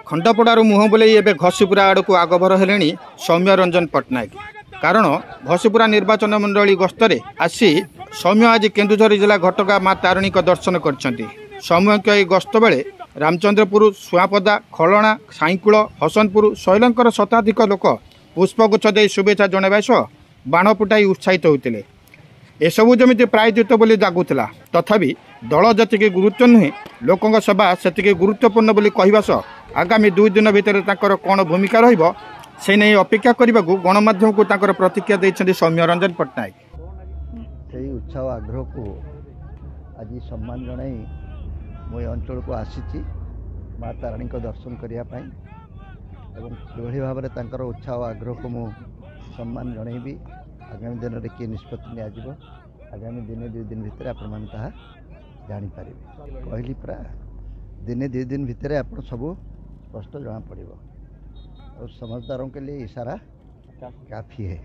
खंडपड़ारू मुह बुले एवं घसीपुरा आड़ को आगभर हेले सौम्य रंजन पट्टनायक। कारण घसीपुरा निर्वाचन मंडली गस्तरे आसी सौम्य आज केन्दुझर जिला घटगा माँ तारिणी दर्शन करछंती। सौम्य के गस्त बेले रामचंद्रपुर, सुआपदा, खलणा, साईकूल, हसनपुर, शैलंकर शताधिक लोक पुष्पगुच्छ दे शुभेच्छा जणाइबा सह बाण फुटाई उत्साहित होते। एसबू जमी प्रायोजित बोली जागुला तथापि दल जी गुरुत्व नुहे लोकों सेवा से गुरुत्वपूर्ण बोली कहवा सह आगामी 2 दिन भितर कौन भूमिका से नहीं अपेक्षा करने को गणमाध्यम को प्रतिक्रिया देते सौम्य रंजन पट्टनायक। से उत्साह आग्रह को आज सम्मान जन मो अंचल को आसी माँ तारिणी दर्शन करने जो भाव में उत्साह आग्रह को मु सम्मान जनइबी। आगामी दिन में किए निष्पत्ति निजी आगामी दिने 2 दिन भितर आपण जापर कहली पूरा दिने 2 दिन भितर आप सब स्पष्ट जना पड़ो और समझदारों के लिए इशारा काफ़ी है।